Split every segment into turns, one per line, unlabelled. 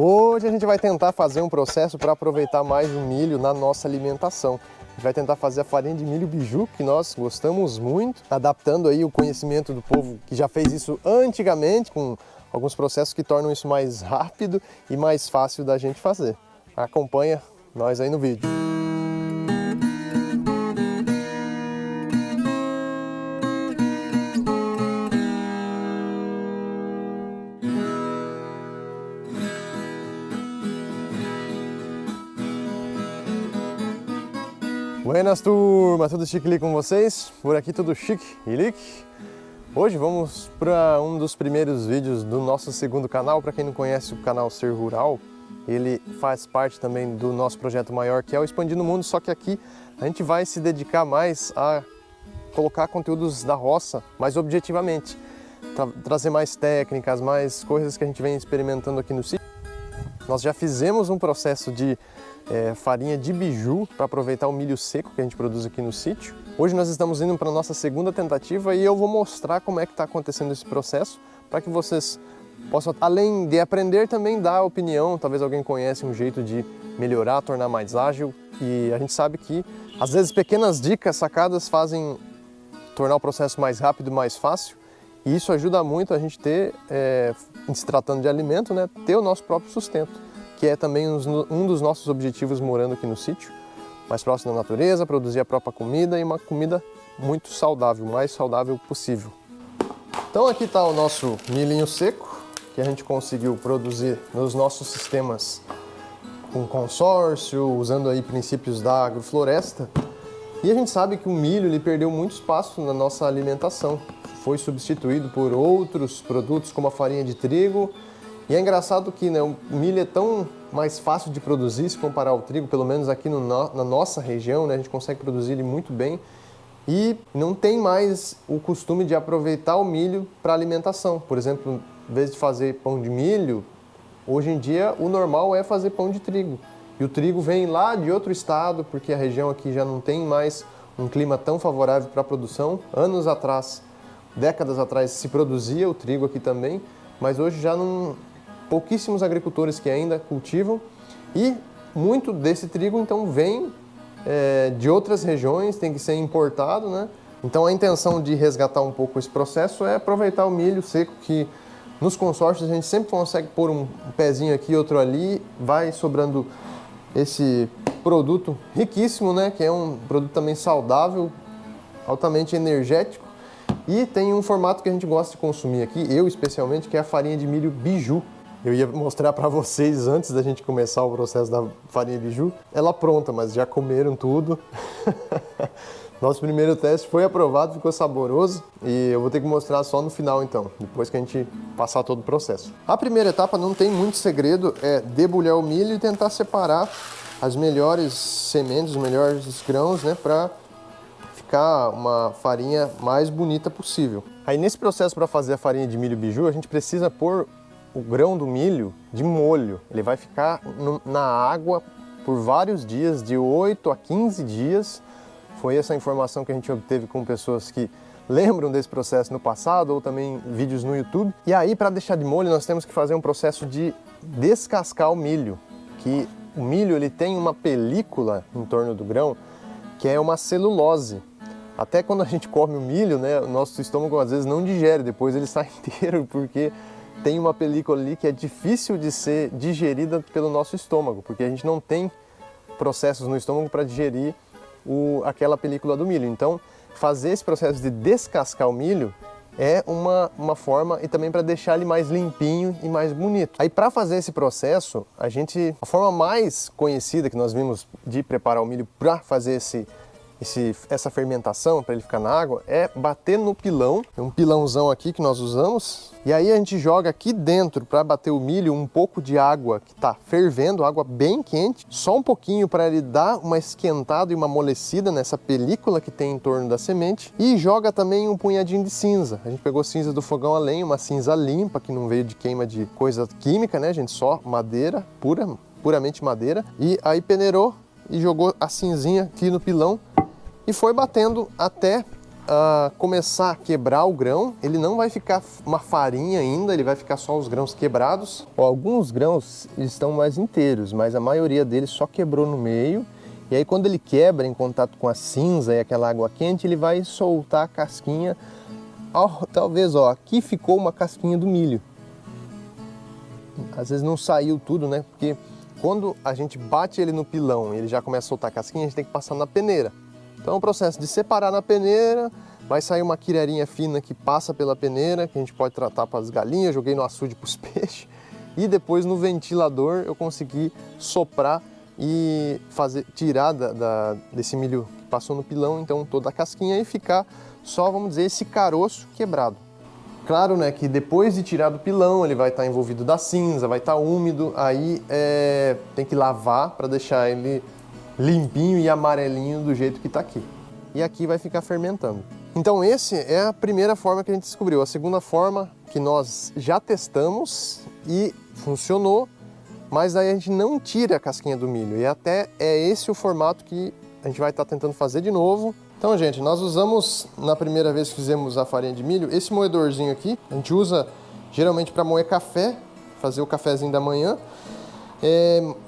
Hoje a gente vai tentar fazer um processo para aproveitar mais o milho na nossa alimentação. A gente vai tentar fazer a farinha de milho biju, que nós gostamos muito, adaptando aí o conhecimento do povo que já fez isso antigamente, com alguns processos que tornam isso mais rápido e mais fácil da gente fazer. Acompanha nós aí no vídeo. Buenas turma, tudo chique com vocês? Por aqui tudo chique e lique. Hoje vamos para um dos primeiros vídeos do nosso segundo canal. Para quem não conhece o canal Ser Rural, ele faz parte também do nosso projeto maior, que é o Expandindo o Mundo, só que aqui a gente vai se dedicar mais a colocar conteúdos da roça mais objetivamente, trazer mais técnicas, mais coisas que a gente vem experimentando aqui no sítio. Nós já fizemos um processo de farinha de biju para aproveitar o milho seco que a gente produz aqui no sítio. Hoje nós estamos indo para a nossa segunda tentativa e eu vou mostrar como é que está acontecendo esse processo para que vocês possam, além de aprender, também dar opinião. Talvez alguém conheça um jeito de melhorar, tornar mais ágil, e a gente sabe que às vezes pequenas dicas, sacadas fazem tornar o processo mais rápido, mais fácil, e isso ajuda muito a gente ter, em se tratando de alimento, né, ter o nosso próprio sustento, que é também um dos nossos objetivos morando aqui no sítio, mais próximo da natureza, produzir a própria comida e uma comida muito saudável, o mais saudável possível. Então aqui está o nosso milhinho seco, que a gente conseguiu produzir nos nossos sistemas com consórcio, usando aí princípios da agrofloresta. E a gente sabe que o milho ele perdeu muito espaço na nossa alimentação, foi substituído por outros produtos como a farinha de trigo. E é engraçado que, né, o milho é tão mais fácil de produzir se comparar ao trigo, pelo menos aqui na nossa região, né, a gente consegue produzir ele muito bem. E não tem mais o costume de aproveitar o milho para alimentação. Por exemplo, em vez de fazer pão de milho, hoje em dia o normal é fazer pão de trigo. E o trigo vem lá de outro estado, porque a região aqui já não tem mais um clima tão favorável para a produção. Anos atrás, décadas atrás, se produzia o trigo aqui também, mas hoje já não... pouquíssimos agricultores que ainda cultivam, e muito desse trigo então vem de outras regiões, tem que ser importado, né? Então a intenção de resgatar um pouco esse processo é aproveitar o milho seco, que nos consórcios a gente sempre consegue pôr um pezinho aqui, outro ali, vai sobrando esse produto riquíssimo, né? Que é um produto também saudável, altamente energético, e tem um formato que a gente gosta de consumir aqui, eu especialmente, que é a farinha de milho biju. Eu ia mostrar para vocês antes da gente começar o processo da farinha biju, ela pronta, mas já comeram tudo. Nosso primeiro teste foi aprovado, ficou saboroso, e eu vou ter que mostrar só no final então, depois que a gente passar todo o processo. A primeira etapa não tem muito segredo, é debulhar o milho e tentar separar as melhores sementes, os melhores grãos, né, para ficar uma farinha mais bonita possível. Aí nesse processo para fazer a farinha de milho biju, a gente precisa pôr o grão do milho de molho. Ele vai ficar na água por vários dias, de 8 a 15 dias. Foi essa informação que a gente obteve com pessoas que lembram desse processo no passado, ou também vídeos no YouTube. E aí, para deixar de molho, nós temos que fazer um processo de descascar o milho, que o milho ele tem uma película em torno do grão, que é uma celulose. Até quando a gente come o milho, né, o nosso estômago às vezes não digere, depois ele sai inteiro, porque tem uma película ali que é difícil de ser digerida pelo nosso estômago, porque a gente não tem processos no estômago para digerir aquela película do milho. Então, fazer esse processo de descascar o milho é uma forma, e também para deixar ele mais limpinho e mais bonito. Aí, para fazer esse processo, a forma mais conhecida que nós vimos de preparar o milho para fazer essa fermentação, para ele ficar na água, é bater no pilão. Tem um pilãozão aqui que nós usamos, e aí a gente joga aqui dentro, para bater o milho, um pouco de água que está fervendo, água bem quente, só um pouquinho para ele dar uma esquentada e uma amolecida nessa película que tem em torno da semente, e joga também um punhadinho de cinza. A gente pegou cinza do fogão a lenha, uma cinza limpa, que não veio de queima de coisa química, né, gente? Só madeira, puramente madeira, e aí peneirou e jogou a cinzinha aqui no pilão, e foi batendo até começar a quebrar o grão, ele não vai ficar uma farinha ainda, ele vai ficar só os grãos quebrados. Alguns grãos estão mais inteiros, mas a maioria deles só quebrou no meio. E aí quando ele quebra em contato com a cinza e aquela água quente, ele vai soltar a casquinha. Talvez, aqui ficou uma casquinha do milho. Às vezes não saiu tudo, né? Porque quando a gente bate ele no pilão e ele já começa a soltar a casquinha, a gente tem que passar na peneira. Então o processo de separar na peneira, vai sair uma quireirinha fina que passa pela peneira, que a gente pode tratar para as galinhas, joguei no açude para os peixes. E depois no ventilador eu consegui soprar e tirar desse milho que passou no pilão, então toda a casquinha, e ficar só, vamos dizer, esse caroço quebrado. Claro, né, que depois de tirar do pilão, ele vai estar envolvido da cinza, vai estar úmido, aí tem que lavar para deixar ele limpinho e amarelinho do jeito que está aqui. E aqui vai ficar fermentando. Então essa é a primeira forma que a gente descobriu. A segunda forma que nós já testamos e funcionou, mas aí a gente não tira a casquinha do milho. E até é esse o formato que a gente vai estar tentando fazer de novo. Então, gente, nós usamos, na primeira vez que fizemos a farinha de milho, esse moedorzinho aqui. A gente usa geralmente para moer café, fazer o cafezinho da manhã.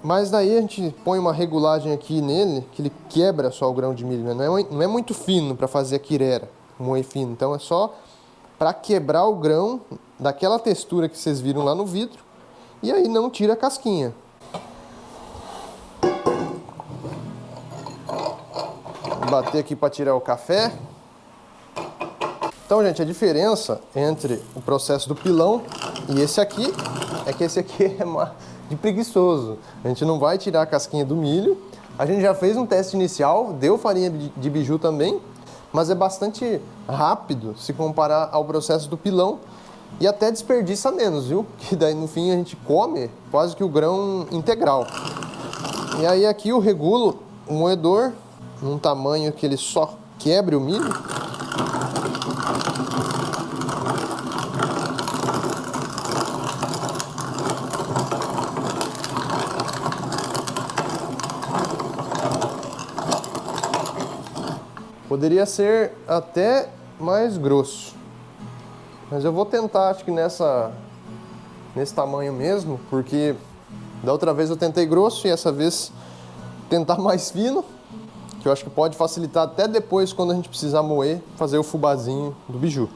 Mas daí a gente põe uma regulagem aqui nele, que ele quebra só o grão de milho, né? Não é muito fino para fazer a quirera, moer fino. Então é só para quebrar o grão daquela textura que vocês viram lá no vidro. E aí não tira a casquinha. Vou bater aqui para tirar o café. Então, gente, a diferença entre o processo do pilão e esse aqui é que esse aqui é de preguiçoso. A gente não vai tirar a casquinha do milho. A gente já fez um teste inicial, deu farinha de biju também, mas é bastante rápido se comparar ao processo do pilão e até desperdiça menos, viu? Que daí no fim a gente come quase que o grão integral. E aí aqui eu regulo o moedor num tamanho que ele só quebre o milho. Poderia ser até mais grosso, mas eu vou tentar, acho que nesse tamanho mesmo, porque da outra vez eu tentei grosso e essa vez tentar mais fino, que eu acho que pode facilitar até depois quando a gente precisar moer, fazer o fubazinho do biju.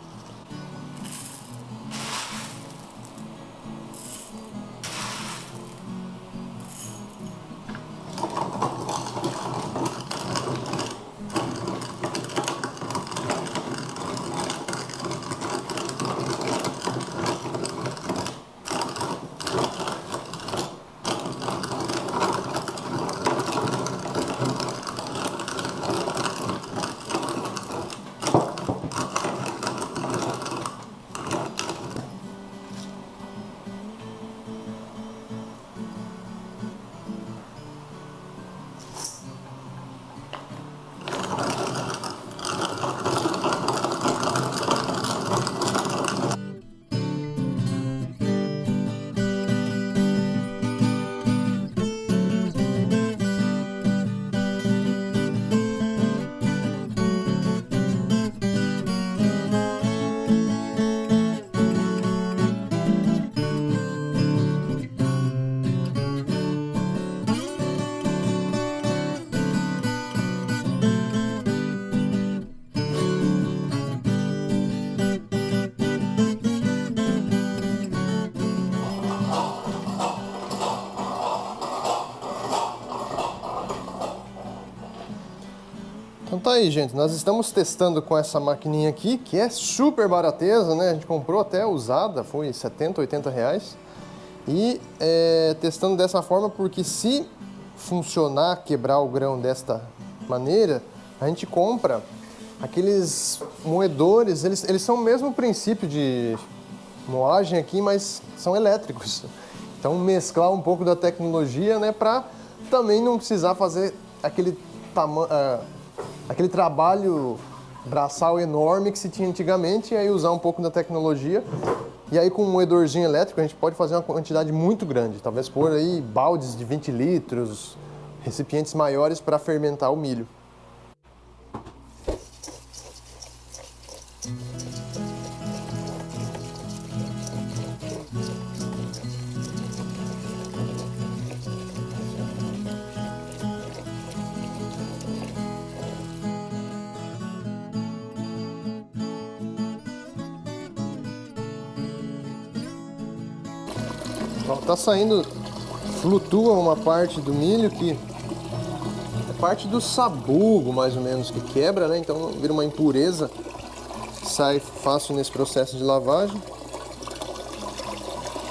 Então tá aí, gente, nós estamos testando com essa maquininha aqui, que é super barateza, né? A gente comprou até usada, foi 70, 80 reais. E testando dessa forma, porque se funcionar, quebrar o grão desta maneira, a gente compra aqueles moedores, eles são o mesmo princípio de moagem aqui, mas são elétricos. Então mesclar um pouco da tecnologia, né, para também não precisar fazer aquele trabalho braçal enorme que se tinha antigamente, e aí usar um pouco da tecnologia. E aí com um moedorzinho elétrico a gente pode fazer uma quantidade muito grande, talvez pôr aí baldes de 20 litros, recipientes maiores para fermentar o milho. Ó, tá saindo, flutua uma parte do milho que é parte do sabugo, mais ou menos, que quebra, né? Então vira uma impureza, sai fácil nesse processo de lavagem.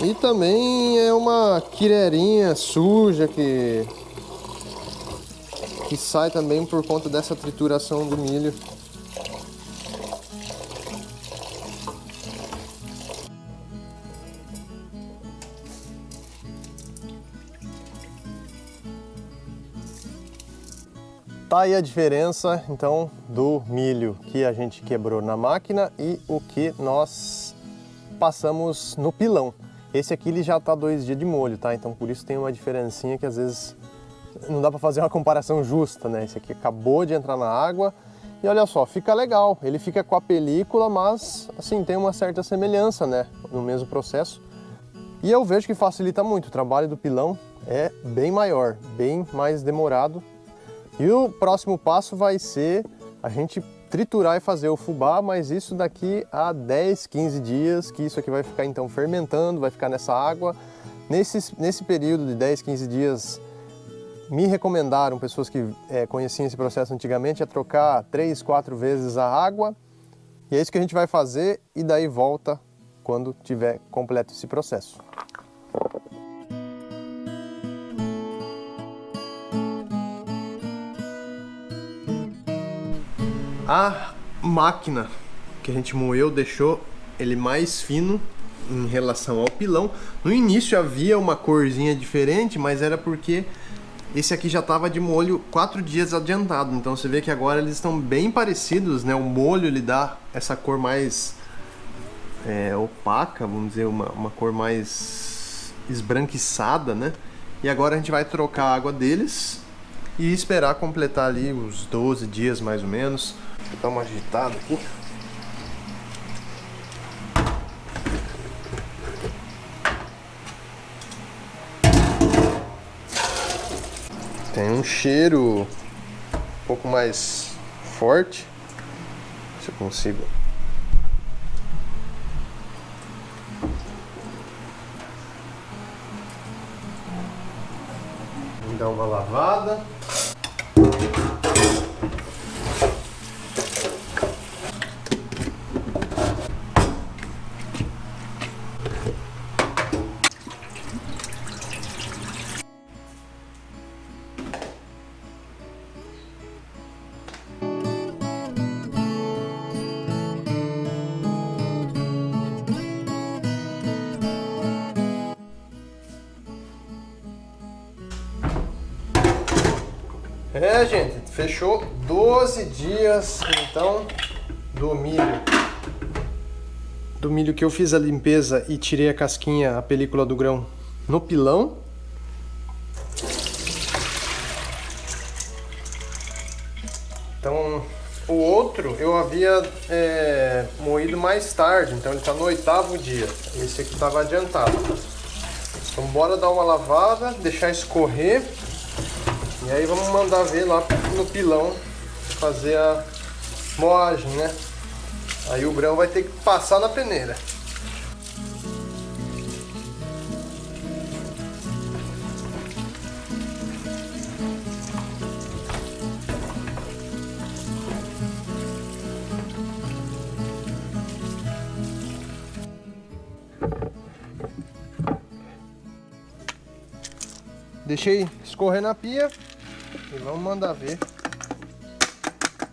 E também é uma quirerinha suja que sai também por conta dessa trituração do milho. Tá aí a diferença, então, do milho que a gente quebrou na máquina e o que nós passamos no pilão. Esse aqui ele já tá 2 dias de molho, tá? Então por isso tem uma diferencinha que às vezes não dá para fazer uma comparação justa, né? Esse aqui acabou de entrar na água e olha só, fica legal. Ele fica com a película, mas assim, tem uma certa semelhança, né? No mesmo processo. E eu vejo que facilita muito. O trabalho do pilão é bem maior, bem mais demorado. E o próximo passo vai ser a gente triturar e fazer o fubá, mas isso daqui a 10, 15 dias, que isso aqui vai ficar então fermentando, vai ficar nessa água. Nesse período de 10, 15 dias, me recomendaram, pessoas que conheciam esse processo antigamente, a trocar 3, 4 vezes a água. E é isso que a gente vai fazer e daí volta quando tiver completo esse processo. A máquina que a gente moeu deixou ele mais fino em relação ao pilão. No início havia uma corzinha diferente, mas era porque esse aqui já estava de molho 4 dias adiantado. Então você vê que agora eles estão bem parecidos, né? O molho ele dá essa cor mais opaca, vamos dizer, uma cor mais esbranquiçada, né? E agora a gente vai trocar a água deles e esperar completar ali uns 12 dias mais ou menos. Vou dar uma agitada aqui. Tem um cheiro um pouco mais forte. Se eu consigo. Vou dar uma lavada. Gente, fechou 12 dias então do milho que eu fiz a limpeza e tirei a casquinha, a película do grão no pilão. Então o outro eu havia moído mais tarde, então ele está no 8º dia. Esse aqui estava adiantado. Então bora dar uma lavada, deixar escorrer. E aí vamos mandar ver lá no pilão fazer a moagem, né? Aí o grão vai ter que passar na peneira. Deixei escorrer na pia e vamos mandar ver.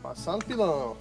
Passar no pilão.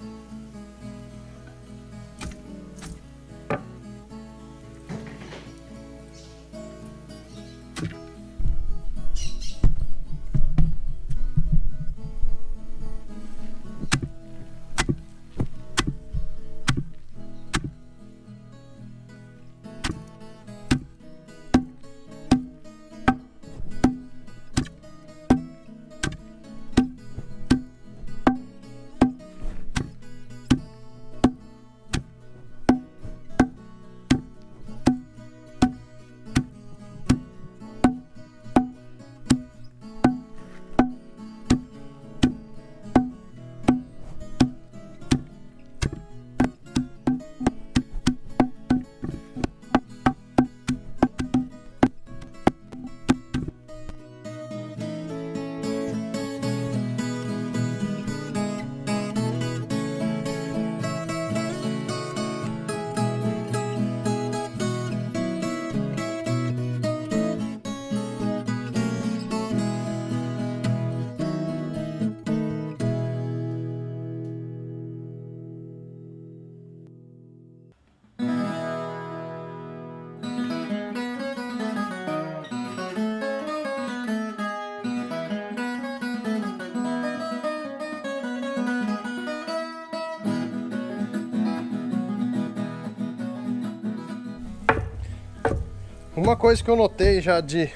Uma coisa que eu notei já de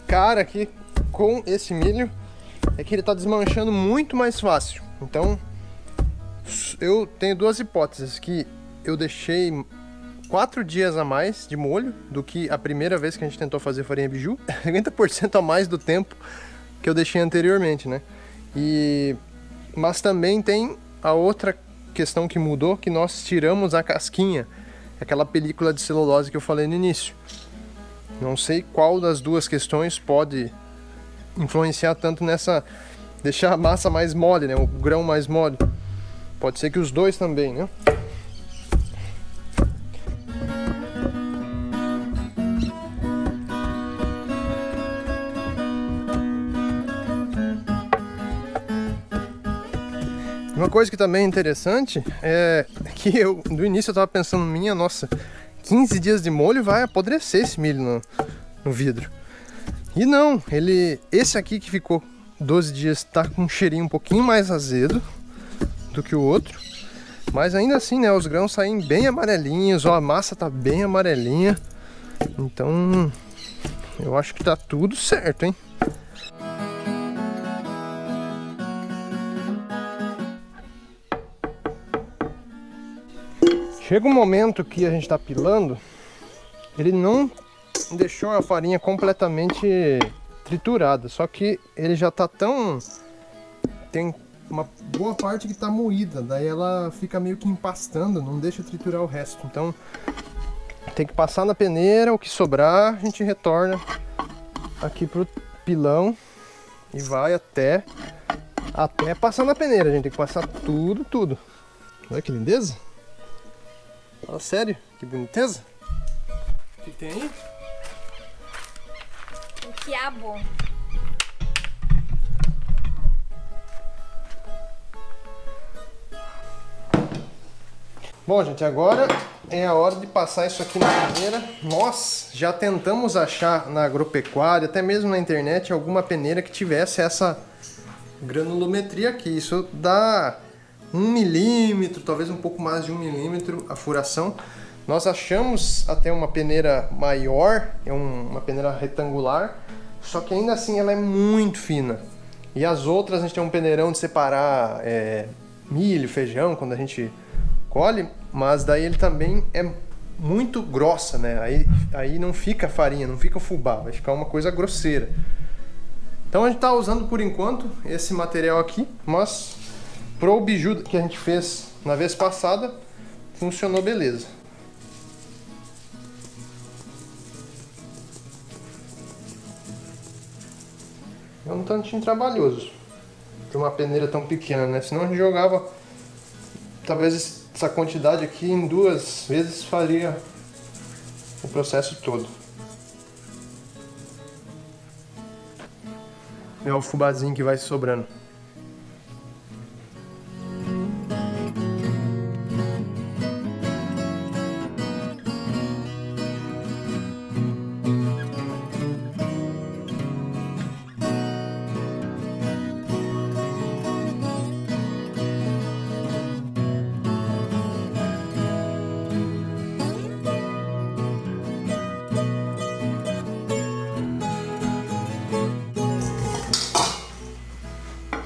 cara aqui com esse milho é que ele tá desmanchando muito mais fácil. Então eu tenho duas hipóteses, que eu deixei 4 dias a mais de molho do que a primeira vez que a gente tentou fazer farinha biju, 50% a mais do tempo que eu deixei anteriormente, né? Mas também tem a outra questão que mudou, que nós tiramos a casquinha, aquela película de celulose que eu falei no início. Não sei qual das duas questões pode influenciar tanto nessa, deixar a massa mais mole, né? O grão mais mole. Pode ser que os dois também, né? Uma coisa que também é interessante é que no início eu tava pensando, nossa, 15 dias de molho vai apodrecer esse milho no vidro. E não, esse aqui que ficou 12 dias tá com um cheirinho um pouquinho mais azedo do que o outro. Mas ainda assim, né, os grãos saem bem amarelinhos, ó, a massa tá bem amarelinha. Então, eu acho que tá tudo certo, hein? Chega um momento que a gente está pilando, ele não deixou a farinha completamente triturada, só que ele já está tem uma boa parte que está moída, daí ela fica meio que empastando, não deixa triturar o resto. Então tem que passar na peneira, o que sobrar a gente retorna aqui pro pilão e vai até passar na peneira. A gente tem que passar tudo. Olha que lindeza! Fala sério, que boniteza. O que tem aí?
O quiabo.
Bom, gente, agora é a hora de passar isso aqui na peneira. Nós já tentamos achar na agropecuária, até mesmo na internet, alguma peneira que tivesse essa granulometria aqui. Isso dá 1 milímetro, talvez um pouco mais de 1 milímetro a furação. Nós achamos até uma peneira maior, é uma peneira retangular, só que ainda assim ela é muito fina. E as outras a gente tem um peneirão de separar milho, feijão, quando a gente colhe, mas daí ele também é muito grossa, né? Aí não fica farinha, não fica fubá, vai ficar uma coisa grosseira. Então a gente está usando por enquanto esse material aqui, mas pro biju que a gente fez na vez passada, funcionou beleza. É um tantinho trabalhoso para uma peneira tão pequena, né? Senão a gente jogava, talvez essa quantidade aqui em 2 vezes faria o processo todo. É o fubazinho que vai sobrando.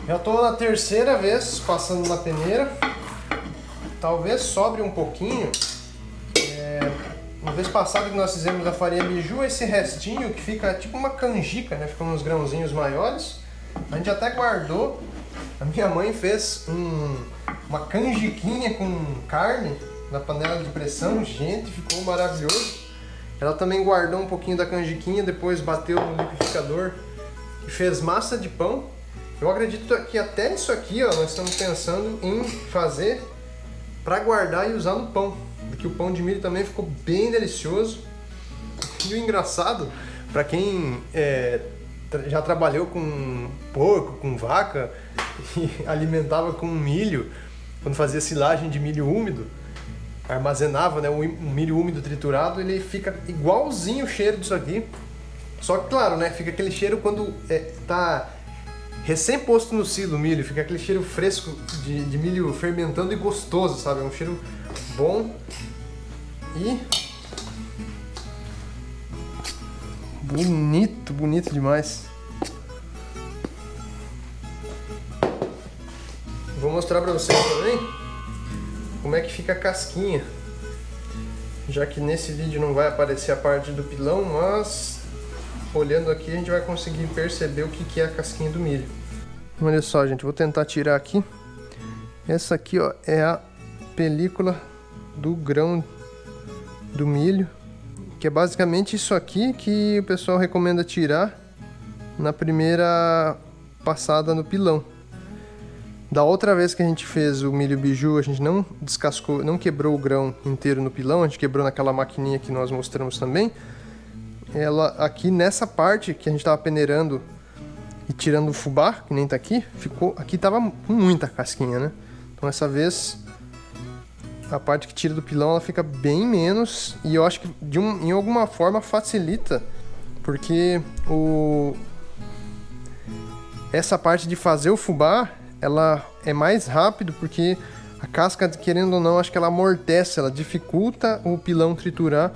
Já estou na terceira vez passando na peneira. Talvez sobre um pouquinho. Uma vez passada que nós fizemos a farinha biju, esse restinho que fica tipo uma canjica, né? Ficam uns grãozinhos maiores. A gente até guardou. A minha mãe fez uma canjiquinha com carne na panela de pressão. Gente, ficou maravilhoso. Ela também guardou um pouquinho da canjiquinha, depois bateu no liquidificador e fez massa de pão. Eu acredito que até isso aqui, ó, nós estamos pensando em fazer para guardar e usar no pão, porque o pão de milho também ficou bem delicioso. E o engraçado, para quem já trabalhou com porco, com vaca e alimentava com milho, quando fazia silagem de milho úmido, armazenava, né, o milho úmido triturado, ele fica igualzinho o cheiro disso aqui. Só que claro, né, fica aquele cheiro quando tá recém posto no silo o milho, fica aquele cheiro fresco de milho fermentando e gostoso, sabe? É um cheiro bom. E Bonito, bonito demais. Vou mostrar pra vocês também como é que fica a casquinha. Já que nesse vídeo não vai aparecer a parte do pilão, mas olhando aqui a gente vai conseguir perceber o que é a casquinha do milho. Olha só, gente, vou tentar tirar aqui. Essa aqui, ó, é a película do grão do milho, que é basicamente isso aqui que o pessoal recomenda tirar na primeira passada no pilão. Da outra vez que a gente fez o milho biju, a gente não descascou, não quebrou o grão inteiro no pilão, a gente quebrou naquela maquininha que nós mostramos também. Ela aqui nessa parte que a gente estava peneirando e tirando o fubá, que nem tá aqui, ficou, aqui tava com muita casquinha, né? Então essa vez a parte que tira do pilão ela fica bem menos, e eu acho que em alguma forma facilita, porque essa parte de fazer o fubá ela é mais rápido, porque a casca, querendo ou não, acho que ela amortece, ela dificulta o pilão triturar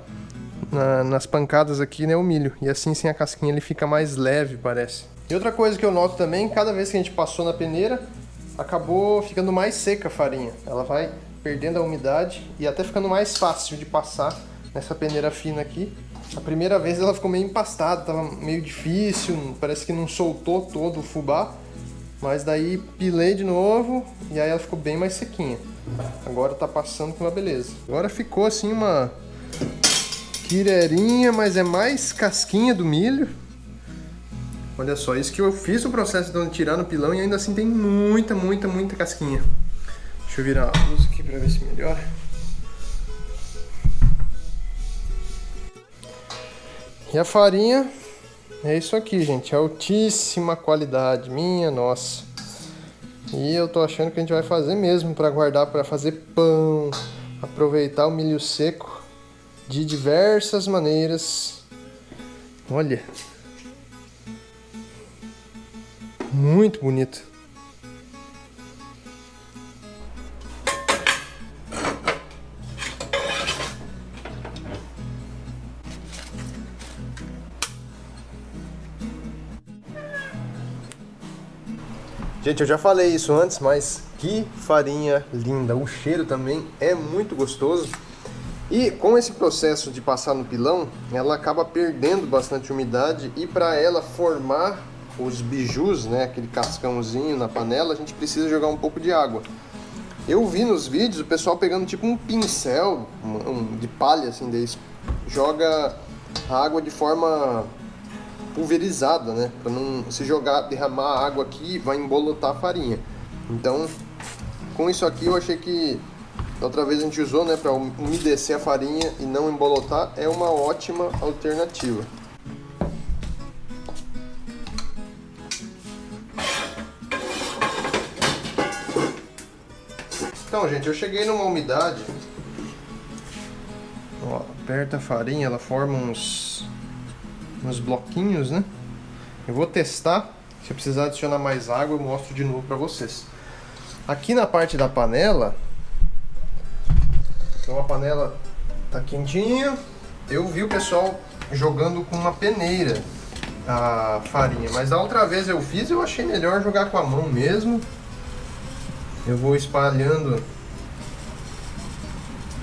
nas pancadas aqui, né, o milho. E assim, sem a casquinha, ele fica mais leve, parece. E outra coisa que eu noto também, cada vez que a gente passou na peneira, acabou ficando mais seca a farinha. Ela vai perdendo a umidade e até ficando mais fácil de passar nessa peneira fina aqui. A primeira vez ela ficou meio empastada, tava meio difícil, parece que não soltou todo o fubá. Mas daí pilei de novo e aí ela ficou bem mais sequinha. Agora tá passando com uma beleza. Agora ficou assim uma quirerinha, mas é mais casquinha do milho. Olha só, isso que eu fiz o processo de tirar no pilão e ainda assim tem muita casquinha. Deixa eu virar a luz aqui pra ver se melhora. E a farinha é isso aqui, gente, altíssima qualidade, minha nossa. E eu tô achando que a gente vai fazer mesmo para guardar, para fazer pão, aproveitar o milho seco de diversas maneiras. Olha, muito bonito. Gente, eu já falei isso antes, mas que farinha linda. O cheiro também é muito gostoso. E com esse processo de passar no pilão, ela acaba perdendo bastante umidade. E para ela formar os bijus, né, aquele cascãozinho na panela, a gente precisa jogar um pouco de água. Eu vi nos vídeos o pessoal pegando tipo um pincel de palha, assim, deles, joga a água de forma pulverizada, né? Para não se jogar, derramar a água aqui, vai embolotar a farinha. Então, com isso aqui eu achei que outra vez a gente usou, né, para umedecer a farinha e não embolotar, é uma ótima alternativa. Então, gente, eu cheguei numa umidade. Ó, aperta a farinha, ela forma uns bloquinhos, né? Eu vou testar. Se eu precisar adicionar mais água, eu mostro de novo para vocês. Aqui na parte da panela, então a panela tá quentinha. Eu vi o pessoal jogando com uma peneira a farinha, mas da outra vez eu fiz, eu achei melhor jogar com a mão mesmo. Eu vou espalhando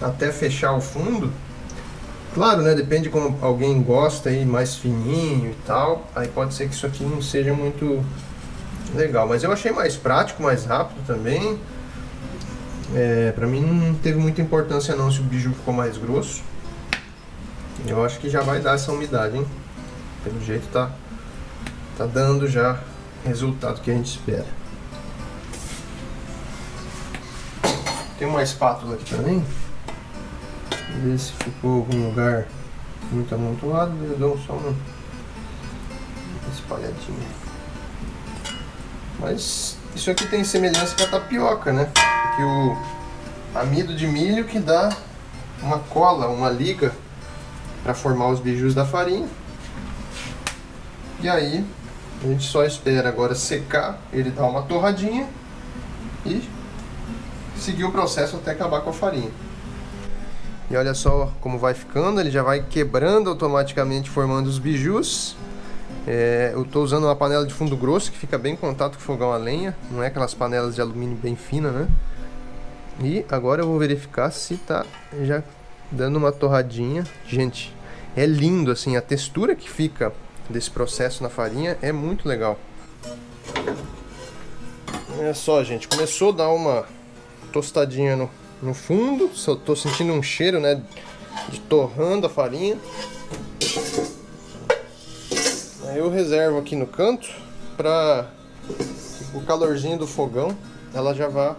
até fechar o fundo. Claro, né? Depende como alguém gosta aí, mais fininho e tal. Aí pode ser que isso aqui não seja muito legal. Mas eu achei mais prático, mais rápido também. Pra mim não teve muita importância não se o biju ficou mais grosso. Eu acho que já vai dar essa umidade, hein? Pelo jeito tá dando já o resultado que a gente espera. Tem uma espátula aqui também. Ver se ficou algum lugar muito amontoado, eu dou só uma espalhadinha. Mas isso aqui tem semelhança com a tapioca, né? Porque o amido de milho que dá uma cola, uma liga para formar os bijus da farinha. E aí a gente só espera agora secar, ele dar uma torradinha e seguir o processo até acabar com a farinha. E olha só como vai ficando, ele já vai quebrando automaticamente, formando os bijus. Eu estou usando uma panela de fundo grosso que fica bem em contato com o fogão a lenha, não é aquelas panelas de alumínio bem finas, né? E agora eu vou verificar se tá já dando uma torradinha. Gente, é lindo assim, a textura que fica desse processo na farinha é muito legal. Olha só, gente, começou a dar uma tostadinha no fundo, só tô sentindo um cheiro, né, de torrando a farinha. Aí eu reservo aqui no canto para o calorzinho do fogão, ela já vá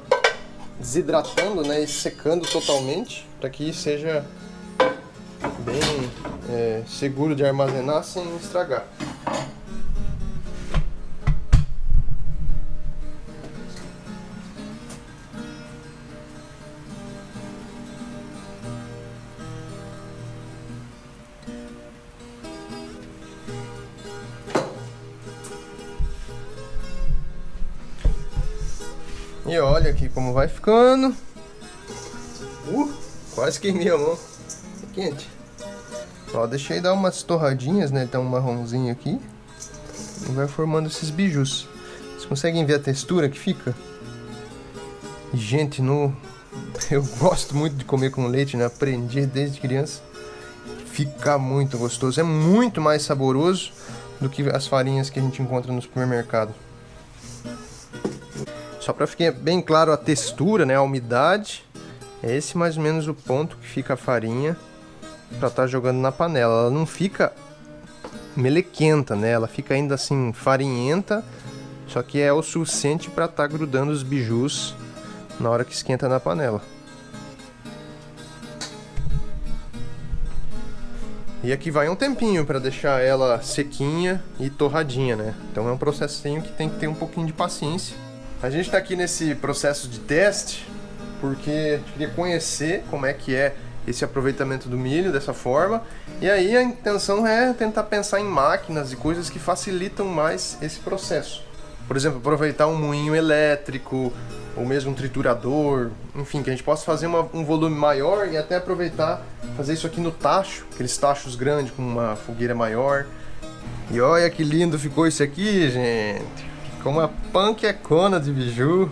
desidratando, né, e secando totalmente, para que seja bem seguro de armazenar sem estragar. E olha aqui como vai ficando. Quase queimei a mão. É quente. Ó, deixei dar umas torradinhas, né? Tá um marronzinho aqui. E vai formando esses bijus. Vocês conseguem ver a textura que fica? Gente, eu gosto muito de comer com leite, né? Aprendi desde criança. Fica muito gostoso. É muito mais saboroso do que as farinhas que a gente encontra no supermercado. Só para ficar bem claro a textura, né, a umidade, é esse mais ou menos o ponto que fica a farinha para estar jogando na panela. Ela não fica melequenta, né? Ela fica ainda assim farinhenta, só que é o suficiente para estar grudando os bijus na hora que esquenta na panela. E aqui vai um tempinho para deixar ela sequinha e torradinha, né? Então é um processinho que tem que ter um pouquinho de paciência. A gente está aqui nesse processo de teste porque a gente queria conhecer como é que é esse aproveitamento do milho dessa forma. E aí a intenção é tentar pensar em máquinas e coisas que facilitam mais esse processo. Por exemplo, aproveitar um moinho elétrico ou mesmo um triturador, enfim, que a gente possa fazer um volume maior e até aproveitar fazer isso aqui no tacho, aqueles tachos grandes com uma fogueira maior. E olha que lindo ficou isso aqui, gente! Ficou uma panquecona de biju.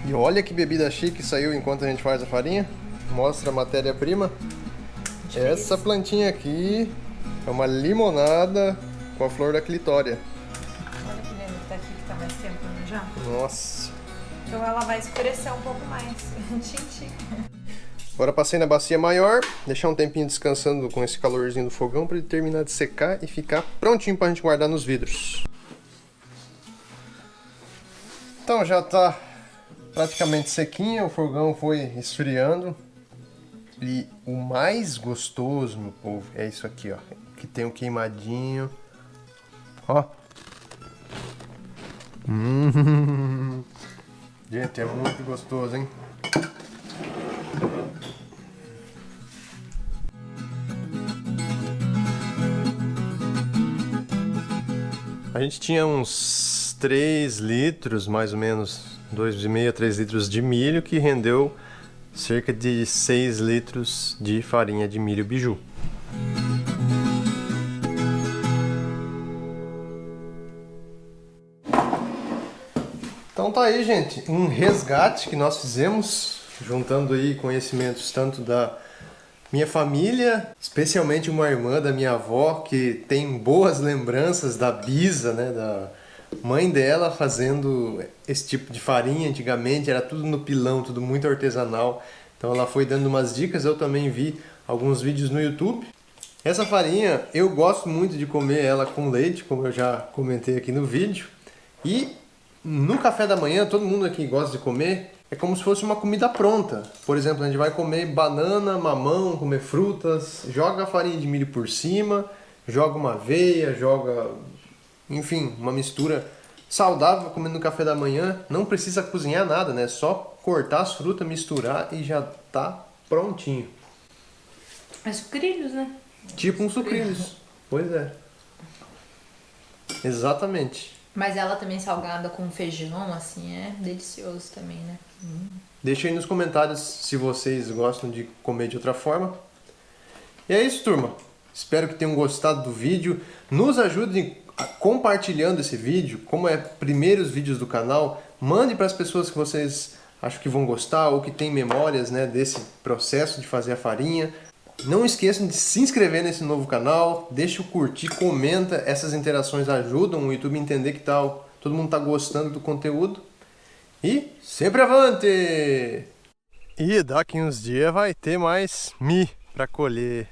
E olha que bebida chique saiu enquanto a gente faz a farinha. Mostra a matéria-prima. Essa plantinha aqui é uma limonada com a flor da clitória.
Olha que lindo que tá aqui, que tá mais tempo, né, já?
Nossa.
Então ela vai escurecer um pouco mais. Tchim.
Agora passei na bacia maior, deixar um tempinho descansando com esse calorzinho do fogão para ele terminar de secar e ficar prontinho para a gente guardar nos vidros. Então já tá praticamente sequinha, o fogão foi esfriando. E o mais gostoso, meu povo, é isso aqui, ó. Que tem um queimadinho. Ó. Gente, é muito gostoso, hein? A gente tinha uns 3 litros, mais ou menos, 2,5 a 3 litros de milho, que rendeu cerca de 6 litros de farinha de milho biju. Então tá aí, gente, um resgate que nós fizemos, juntando aí conhecimentos tanto da minha família, especialmente uma irmã da minha avó, que tem boas lembranças da bisa, né, mãe dela fazendo esse tipo de farinha. Antigamente era tudo no pilão, tudo muito artesanal. Então ela foi dando umas dicas, eu também vi alguns vídeos no YouTube. Essa farinha eu gosto muito de comer ela com leite, como eu já comentei aqui no vídeo. E no café da manhã, todo mundo aqui gosta de comer, é como se fosse uma comida pronta. Por exemplo, a gente vai comer banana, mamão, comer frutas, joga a farinha de milho por cima, joga uma aveia, joga, enfim, uma mistura saudável comendo no café da manhã. Não precisa cozinhar nada, né? Só cortar as frutas, misturar e já tá prontinho.
É sucrilhos, né?
Tipo um sucrilhos. Pois é. Exatamente.
Mas ela também salgada com feijão, assim, é delicioso também, né?
Deixa aí nos comentários se vocês gostam de comer de outra forma. E é isso, turma. Espero que tenham gostado do vídeo. Nos ajudem compartilhando esse vídeo. Como é primeiros vídeos do canal, mande para as pessoas que vocês acham que vão gostar ou que têm memórias, né, desse processo de fazer a farinha. Não esqueçam de se inscrever nesse novo canal, deixa o curtir, comenta, essas interações ajudam o YouTube a entender que todo mundo está gostando do conteúdo. E sempre avante! E daqui uns dias vai ter mais para colher.